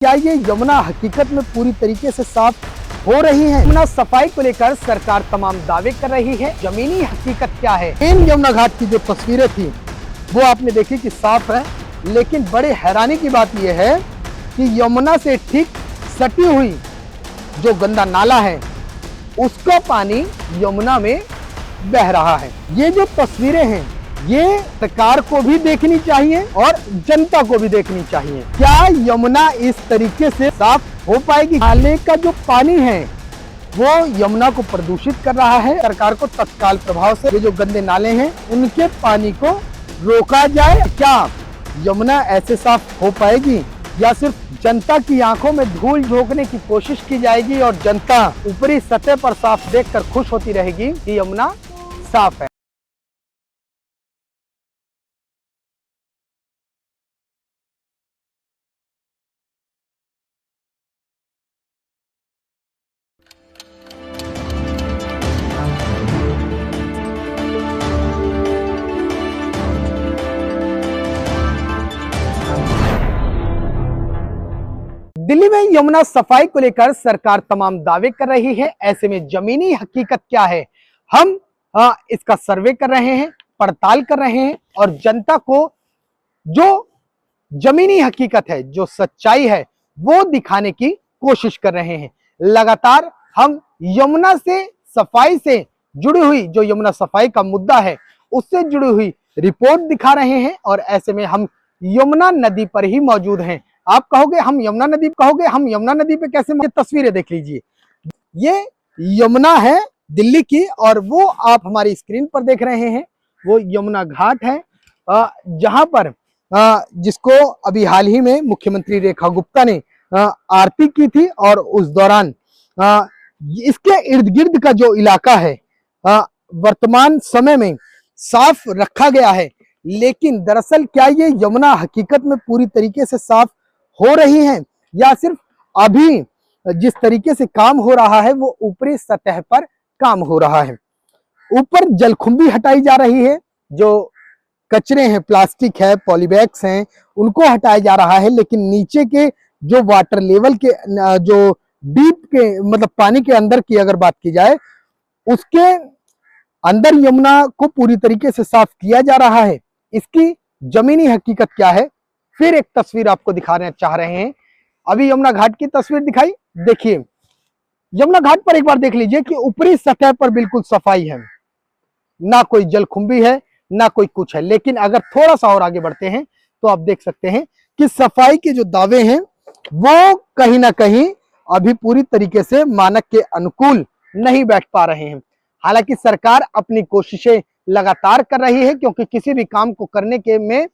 क्या ये यमुना हकीकत में पूरी तरीके से साफ हो रही है? यमुना सफाई को लेकर सरकार तमाम दावे कर रही है। जमीनी हकीकत क्या है? इन यमुना घाट की जो तस्वीरें थी वो आपने देखी कि साफ है, लेकिन बड़े हैरानी की बात यह है कि यमुना से ठीक सटी हुई जो गंदा नाला है उसका पानी यमुना में बह रहा है। ये जो तस्वीरें हैं ये सरकार को भी देखनी चाहिए और जनता को भी देखनी चाहिए। क्या यमुना इस तरीके से साफ हो पाएगी? नाले का जो पानी है वो यमुना को प्रदूषित कर रहा है। सरकार को तत्काल प्रभाव से ये जो गंदे नाले हैं उनके पानी को रोका जाए। क्या यमुना ऐसे साफ हो पाएगी या सिर्फ जनता की आंखों में धूल झोंकने की कोशिश की जाएगी और जनता ऊपरी सतह पर साफ देखकर खुश होती रहेगी कि यमुना साफ है? दिल्ली में यमुना सफाई को लेकर सरकार तमाम दावे कर रही है। ऐसे में जमीनी हकीकत क्या है? हम इसका सर्वे कर रहे हैं, पड़ताल कर रहे हैं और जनता को जो जमीनी हकीकत है, जो सच्चाई है वो दिखाने की कोशिश कर रहे हैं। लगातार हम यमुना से सफाई से जुड़ी हुई जो यमुना सफाई का मुद्दा है उससे जुड़ी हुई रिपोर्ट दिखा रहे हैं और ऐसे में हम यमुना नदी पर ही मौजूद हैं। आप कहोगे हम यमुना नदी पे कैसे? तस्वीरें देख लीजिए, ये यमुना है दिल्ली की और वो आप हमारी स्क्रीन पर देख रहे हैं वो यमुना घाट है जहां पर जिसको अभी हाल ही में मुख्यमंत्री रेखा गुप्ता ने आरती की थी और उस दौरान इसके इर्द गिर्द का जो इलाका है वर्तमान समय में साफ रखा गया है। लेकिन दरअसल क्या ये यमुना हकीकत में पूरी तरीके से साफ हो रही है या सिर्फ अभी जिस तरीके से काम हो रहा है वो ऊपरी सतह पर काम हो रहा है? ऊपर जलकुंभी हटाई जा रही है, जो कचरे हैं, प्लास्टिक है, पॉलीबैग्स हैं, उनको हटाया जा रहा है। लेकिन नीचे के जो वाटर लेवल के जो डीप के मतलब पानी के अंदर की अगर बात की जाए उसके अंदर यमुना को पूरी तरीके से साफ किया जा रहा है। इसकी जमीनी हकीकत क्या है? फिर एक तस्वीर आपको दिखाना चाह रहे हैं। अभी यमुना घाट की तस्वीर दिखाई, देखिए यमुना घाट पर एक बार देख लीजिए कि ऊपरी सतह पर बिल्कुल सफाई है, ना कोई जलकुंभी है ना कोई कुछ है। लेकिन अगर थोड़ा सा और आगे बढ़ते हैं तो आप देख सकते हैं कि सफाई के जो दावे हैं वो कहीं ना कहीं अभी पूरी तरीके से मानक के अनुकूल नहीं बैठ पा रहे हैं। हालांकि सरकार अपनी कोशिशें लगातार कर रही है क्योंकि किसी भी काम को करने के में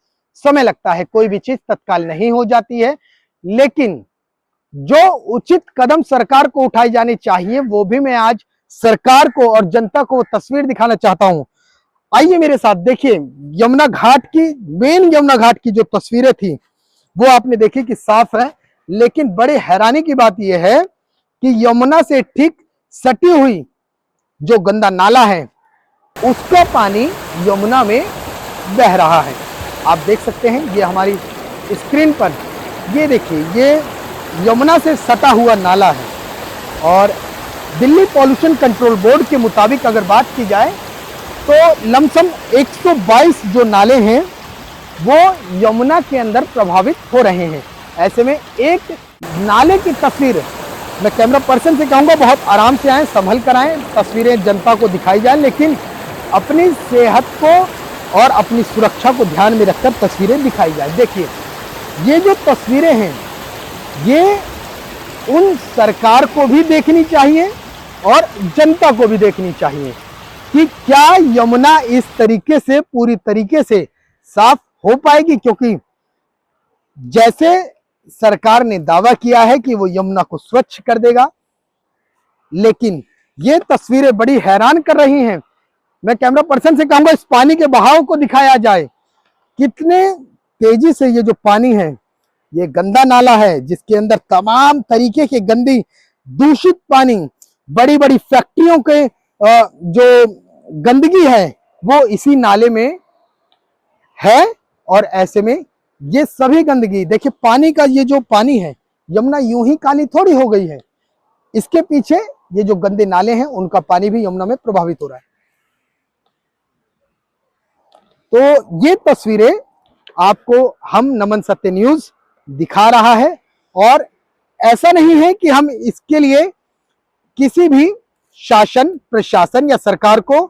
समय लगता है, कोई भी चीज तत्काल नहीं हो जाती है। लेकिन जो उचित कदम सरकार को उठाई जानी चाहिए वो भी मैं आज सरकार को और जनता को तस्वीर दिखाना चाहता हूं। आइए मेरे साथ देखिए यमुना घाट की, मेन यमुना घाट की जो तस्वीरें थी वो आपने देखी कि साफ है, लेकिन बड़े हैरानी की बात यह है कि यमुना से ठीक सटी हुई जो गंदा नाला है उसका पानी यमुना में बह रहा है। आप देख सकते हैं ये हमारी स्क्रीन पर, ये देखिए ये यमुना से सटा हुआ नाला है और दिल्ली पॉल्यूशन कंट्रोल बोर्ड के मुताबिक अगर बात की जाए तो लमसम 122 जो नाले हैं वो यमुना के अंदर प्रभावित हो रहे हैं। ऐसे में एक नाले की तस्वीर मैं कैमरा पर्सन से कहूंगा बहुत आराम से आए, संभल कर आए, तस्वीरें जनता को दिखाई जाए, लेकिन अपनी सेहत को और अपनी सुरक्षा को ध्यान में रखकर तस्वीरें दिखाई जाए। देखिए ये जो तस्वीरें हैं ये उन सरकार को भी देखनी चाहिए और जनता को भी देखनी चाहिए कि क्या यमुना इस तरीके से पूरी तरीके से साफ हो पाएगी। क्योंकि जैसे सरकार ने दावा किया है कि वो यमुना को स्वच्छ कर देगा, लेकिन ये तस्वीरें बड़ी हैरान कर रही हैं। मैं कैमरा पर्सन से कहूंगा इस पानी के बहाव को दिखाया जाए, कितने तेजी से ये जो पानी है ये गंदा नाला है जिसके अंदर तमाम तरीके के गंदी दूषित पानी, बड़ी बड़ी फैक्ट्रियों के जो गंदगी है वो इसी नाले में है। और ऐसे में ये सभी गंदगी देखिए, पानी का ये जो पानी है यमुना यूं ही काली थोड़ी हो गई है, इसके पीछे ये जो गंदे नाले हैं उनका पानी भी यमुना में प्रभावित हो रहा है। तो ये तस्वीरें आपको हम नमन सत्य न्यूज दिखा रहा है, और ऐसा नहीं है कि हम इसके लिए किसी भी शासन, प्रशासन या सरकार को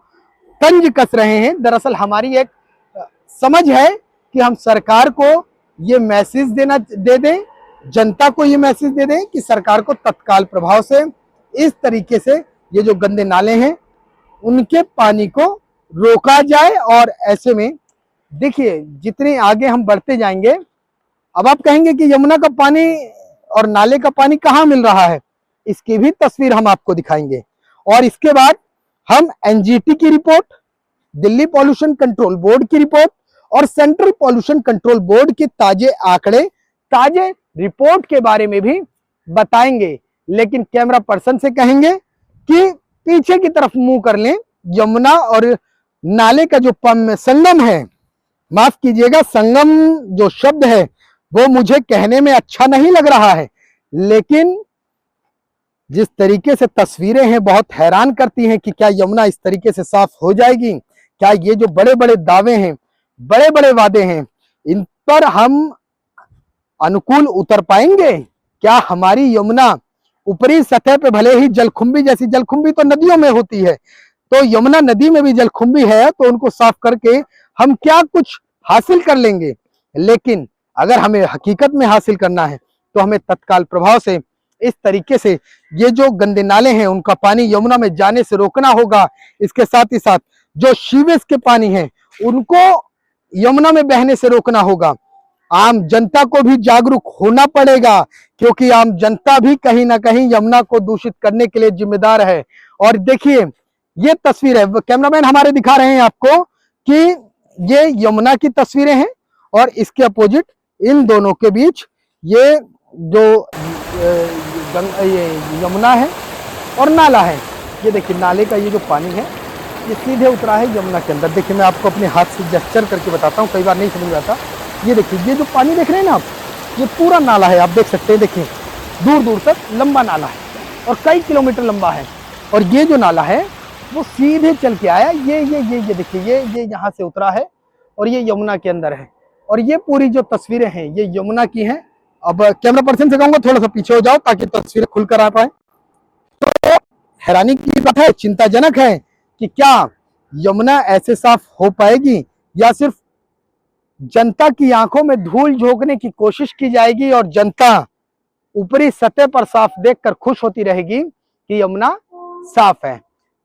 तंज कस रहे हैं। दरअसल हमारी एक समझ है कि हम सरकार को ये मैसेज दे दें, जनता को ये मैसेज दे दें कि सरकार को तत्काल प्रभाव से इस तरीके से ये जो गंदे नाले हैं उनके पानी को रोका जाए। और ऐसे में देखिए जितने आगे हम बढ़ते जाएंगे, अब आप कहेंगे कि यमुना का पानी और नाले का पानी कहाँ मिल रहा है, इसकी भी तस्वीर हम आपको दिखाएंगे। और इसके बाद हम एनजीटी की report, Delhi pollution control board की रिपोर्ट और सेंट्रल पॉल्यूशन कंट्रोल बोर्ड के ताजे आंकड़े, ताजे रिपोर्ट के बारे में भी बताएंगे। लेकिन कैमरा पर्सन से कहेंगे कि पीछे की तरफ मुंह कर लें। यमुना और नाले का जो संगम है, माफ कीजिएगा, संगम जो शब्द है वो मुझे कहने में अच्छा नहीं लग रहा है, लेकिन जिस तरीके से तस्वीरें हैं बहुत हैरान करती हैं कि क्या यमुना इस तरीके से साफ हो जाएगी। क्या ये जो बड़े बड़े दावे हैं, बड़े बड़े वादे हैं, इन पर हम अनुकूल उतर पाएंगे? क्या हमारी यमुना ऊपरी सतह पे भले ही जलकुंभी जैसी, जलकुंभी तो नदियों में होती है, तो यमुना नदी में भी जलकुंभी है, तो उनको साफ करके हम क्या कुछ हासिल कर लेंगे। लेकिन अगर हमें हकीकत में हासिल करना है तो हमें तत्काल प्रभाव से इस तरीके से ये जो गंदे नाले हैं उनका पानी यमुना में जाने से रोकना होगा। इसके साथ ही साथ जो सीवेज के पानी हैं उनको यमुना में बहने से रोकना होगा। आम जनता को भी जागरूक होना पड़ेगा, क्योंकि आम जनता भी कहीं ना कहीं यमुना को दूषित करने के लिए जिम्मेदार है। और देखिए ये तस्वीर है, कैमरामैन हमारे दिखा रहे हैं आपको कि ये यमुना की तस्वीरें हैं, और इसके अपोजिट इन दोनों के बीच ये जो ये यमुना है और नाला है। ये देखिए नाले का ये जो पानी है ये सीधे उतरा है यमुना के अंदर। देखिए मैं आपको अपने हाथ से जेस्चर करके बताता हूँ, कई बार नहीं समझ में आता। ये देखिए ये जो पानी देख रहे हैं ना आप, ये पूरा नाला है, आप देख सकते हैं। देखिए दूर दूर तक लंबा नाला है और कई किलोमीटर लंबा है, और ये जो नाला है वो सीधे चल के आया। ये देखिए ये यहाँ से उतरा है और ये यमुना के अंदर है। और ये पूरी जो तस्वीरें हैं ये यमुना की हैं। अब कैमरा पर्सन से कहूंगा थोड़ा सा पीछे हो जाओ ताकि तस्वीरें खुलकर आ पाए। तो हैरानी की बात है, चिंताजनक है कि क्या यमुना ऐसे साफ हो पाएगी, या सिर्फ जनता की आंखों में धूल झोंकने की कोशिश की जाएगी और जनता ऊपरी सतह पर साफ देखकर खुश होती रहेगी कि यमुना साफ है।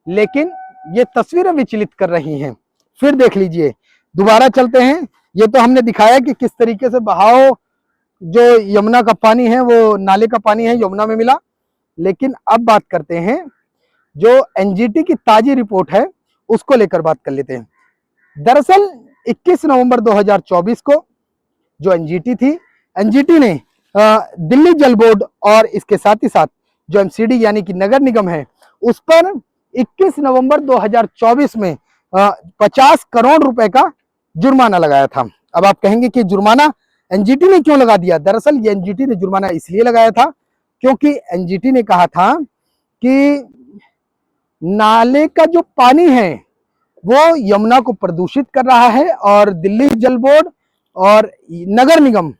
लेकिन ये तस्वीरें विचलित कर रही हैं। फिर देख लीजिए, दोबारा चलते हैं। ये तो हमने दिखाया कि किस तरीके से बहाव जो यमुना का पानी है वो नाले का पानी है यमुना में मिला। लेकिन अब बात करते हैं जो एनजीटी की ताजी रिपोर्ट है उसको लेकर बात कर लेते हैं। दरअसल 21 नवंबर 2024 को जो एनजीटी थी, एनजीटी ने दिल्ली जल बोर्ड और इसके साथ ही साथ जो एमसीडी यानी कि नगर निगम है उस पर 21 नवंबर 2024 में 50 करोड़ रुपए का जुर्माना लगाया था। अब आप कहेंगे कि जुर्माना एनजीटी ने क्यों लगा दिया? दरअसल ये एनजीटी ने जुर्माना इसलिए लगाया था क्योंकि एनजीटी ने कहा था कि नाले का जो पानी है वो यमुना को प्रदूषित कर रहा है और दिल्ली जल बोर्ड और नगर निगम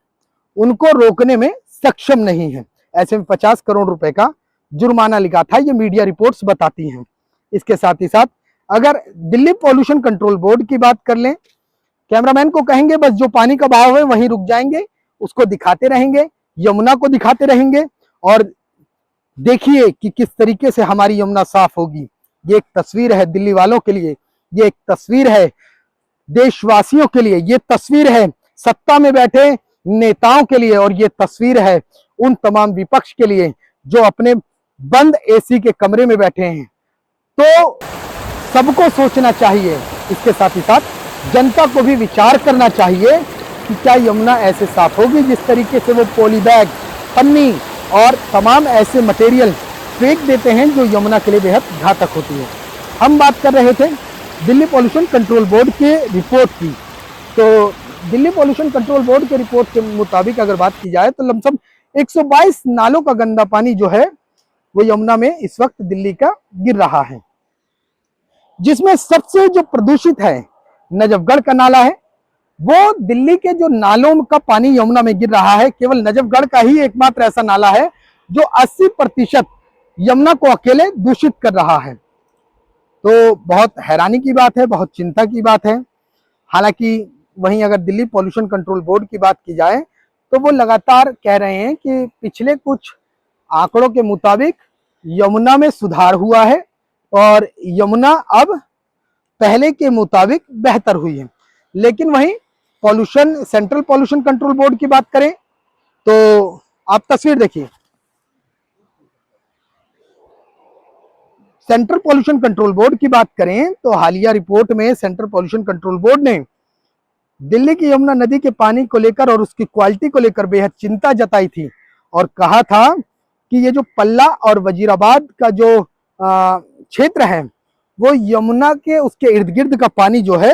उनको रोकने में सक्षम नहीं है। ऐसे में 50 करोड़ रुपए का जुर्माना लगा था, ये मीडिया रिपोर्ट्स बताती हैं। इसके साथ ही साथ अगर दिल्ली पॉल्यूशन कंट्रोल बोर्ड की बात कर लें, कैमरामैन को कहेंगे बस जो पानी का बहाव है वहीं रुक जाएंगे, उसको दिखाते रहेंगे, यमुना को दिखाते रहेंगे और देखिए कि किस तरीके से हमारी यमुना साफ होगी। ये एक तस्वीर है दिल्ली वालों के लिए, ये एक तस्वीर है देशवासियों के लिए, ये तस्वीर है सत्ता में बैठे नेताओं के लिए, और ये तस्वीर है उन तमाम विपक्ष के लिए जो अपने बंद एसी के कमरे में बैठे हैं। तो सबको सोचना चाहिए, इसके साथ ही साथ जनता को भी विचार करना चाहिए कि क्या यमुना ऐसे साफ होगी जिस तरीके से वो पॉली बैग, पन्नी और तमाम ऐसे मटेरियल फेंक देते हैं जो यमुना के लिए बेहद घातक होती है। हम बात कर रहे थे दिल्ली पॉल्यूशन कंट्रोल बोर्ड के रिपोर्ट की। तो दिल्ली पॉल्यूशन कंट्रोल बोर्ड के रिपोर्ट के मुताबिक अगर बात की जाए तो लमसम 122 नालों का गंदा पानी जो है वो यमुना में इस वक्त दिल्ली का गिर रहा है, जिसमें सबसे जो प्रदूषित है नजफगढ़ का नाला है। वो दिल्ली के जो नालों का पानी यमुना में गिर रहा है, केवल नजफगढ़ का ही एकमात्र ऐसा नाला है जो 80% यमुना को अकेले दूषित कर रहा है। तो बहुत हैरानी की बात है, बहुत चिंता की बात है। हालांकि वहीं अगर दिल्ली पॉल्यूशन कंट्रोल बोर्ड की बात की जाए तो वो लगातार कह रहे हैं कि पिछले कुछ आंकड़ों के मुताबिक यमुना में सुधार हुआ है और यमुना अब पहले के मुताबिक बेहतर हुई है। लेकिन वहीं सेंट्रल पॉल्यूशन कंट्रोल बोर्ड की बात करें तो आप तस्वीर देखिए। सेंट्रल पॉल्यूशन कंट्रोल बोर्ड की बात करें तो हालिया रिपोर्ट में सेंट्रल पॉल्यूशन कंट्रोल बोर्ड ने दिल्ली की यमुना नदी के पानी को लेकर और उसकी क्वालिटी को लेकर बेहद चिंता जताई थी और कहा था कि ये जो पल्ला और वजीराबाद का जो क्षेत्र है वो यमुना के उसके इर्द गिर्द का पानी जो है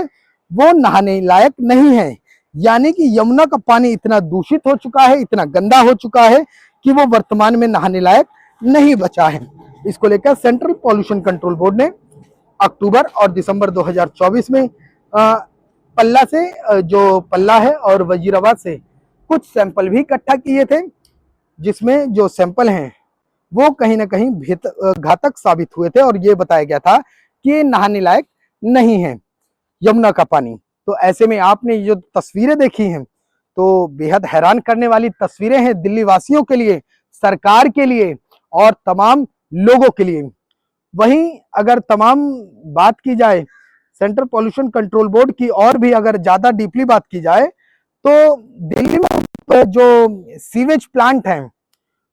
वो नहाने लायक नहीं है। यानी कि यमुना का पानी इतना दूषित हो चुका है, इतना गंदा हो चुका है कि वो वर्तमान में नहाने लायक नहीं बचा है। इसको लेकर सेंट्रल पॉल्यूशन कंट्रोल बोर्ड ने अक्टूबर और दिसंबर 2024 में पल्ला से जो पल्ला है और वजीराबाद से कुछ सैंपल भी इकट्ठा किए थे, जिसमें जो सैंपल हैं वो कहीं ना कहीं घातक साबित हुए थे और ये बताया गया था कि ये नहाने लायक नहीं है यमुना का पानी। तो ऐसे में आपने ये जो तस्वीरें देखी हैं तो बेहद हैरान करने वाली तस्वीरें हैं दिल्ली वासियों के लिए, सरकार के लिए और तमाम लोगों के लिए। वहीं अगर तमाम बात की जाए सेंट्रल पॉल्यूशन कंट्रोल बोर्ड की और भी अगर ज्यादा डीपली बात की जाए तो दिल्ली में जो सीवेज प्लांट है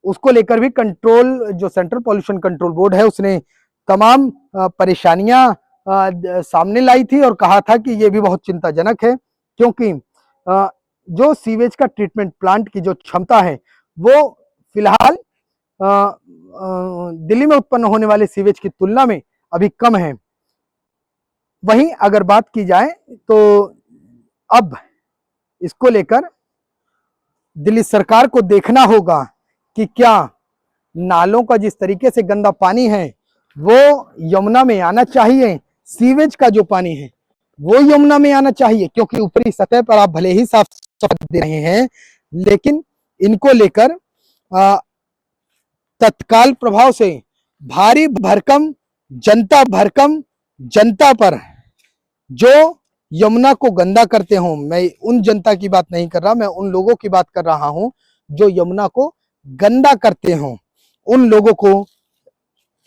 उसको लेकर भी जो सेंट्रल पॉल्यूशन कंट्रोल बोर्ड है उसने तमाम परेशानियां सामने लाई थी और कहा था कि ये भी बहुत चिंताजनक है, क्योंकि जो सीवेज का ट्रीटमेंट प्लांट की जो क्षमता है वो फिलहाल दिल्ली में उत्पन्न होने वाले सीवेज की तुलना में अभी कम है। वहीं अगर बात की जाए तो अब इसको लेकर दिल्ली सरकार को देखना होगा कि क्या नालों का जिस तरीके से गंदा पानी है वो यमुना में आना चाहिए, सीवेज का जो पानी है वो यमुना में आना चाहिए, क्योंकि ऊपरी सतह पर आप भले ही साफ सफाई दे रहे हैं लेकिन इनको लेकर तत्काल प्रभाव से भारी भरकम जनता पर जो यमुना को गंदा करते हों, मैं उन जनता की बात नहीं कर रहा, मैं उन लोगों की बात कर रहा हूं जो यमुना को गंदा करते हों, उन लोगों को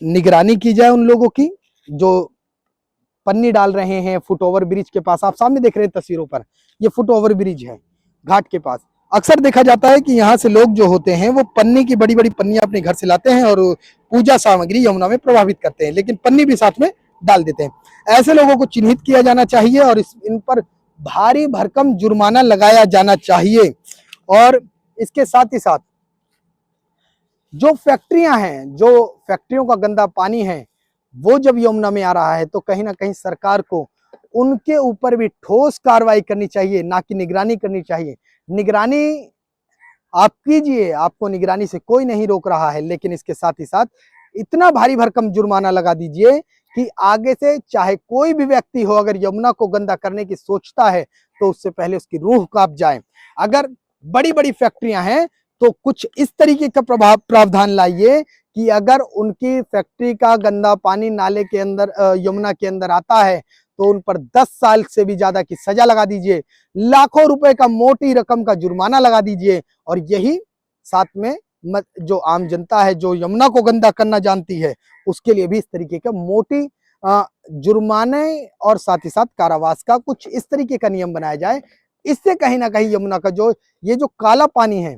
निगरानी की जाए। उन लोगों की जो पन्नी डाल रहे हैं फुट ओवर ब्रिज के पास, आप सामने देख रहे हैं तस्वीरों पर, ये फुट ओवर ब्रिज है घाट के पास। अक्सर देखा जाता है कि यहाँ से लोग जो होते हैं वो पन्नी की बड़ी बड़ी पन्नियां अपने घर से लाते हैं और पूजा सामग्री यमुना में प्रभावित करते हैं, लेकिन पन्नी भी साथ में डाल देते हैं। ऐसे लोगों को चिन्हित किया जाना चाहिए और इन पर भारी भरकम जुर्माना लगाया जाना चाहिए। और इसके साथ ही साथ जो फैक्ट्रियां हैं, जो फैक्ट्रियों का गंदा पानी है वो जब यमुना में आ रहा है तो कहीं ना कहीं सरकार को उनके ऊपर भी ठोस कार्रवाई करनी चाहिए, ना कि निगरानी करनी चाहिए। निगरानी आप कीजिए, आपको निगरानी से कोई नहीं रोक रहा है, लेकिन इसके साथ ही साथ इतना भारी भरकम जुर्माना लगा दीजिए कि आगे से चाहे कोई भी व्यक्ति हो अगर यमुना को गंदा करने की सोचता है तो उससे पहले उसकी रूह कांप जाए। अगर बड़ी बड़ी फैक्ट्रियां हैं तो कुछ इस तरीके का प्रावधान लाइए कि अगर उनकी फैक्ट्री का गंदा पानी नाले के अंदर यमुना के अंदर आता है तो उन पर 10 साल से भी ज्यादा की सजा लगा दीजिए, लाखों रुपए का मोटी रकम का जुर्माना लगा दीजिए। और यही साथ में जो आम जनता है जो यमुना को गंदा करना जानती है उसके लिए भी इस तरीके का मोटी जुर्माने और साथ ही साथ कारावास का कुछ इस तरीके का नियम बनाया जाए। इससे कहीं ना कहीं यमुना का जो ये जो काला पानी है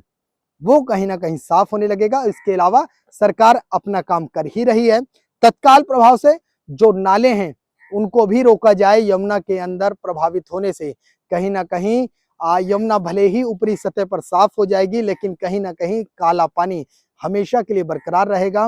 वो कहीं ना कहीं साफ होने लगेगा। इसके अलावा सरकार अपना काम कर ही रही है, तत्काल प्रभाव से जो नाले हैं उनको भी रोका जाए यमुना के अंदर प्रभावित होने से। कहीं ना कहीं यमुना भले ही ऊपरी सतह पर साफ हो जाएगी लेकिन कहीं ना कहीं काला पानी हमेशा के लिए बरकरार रहेगा।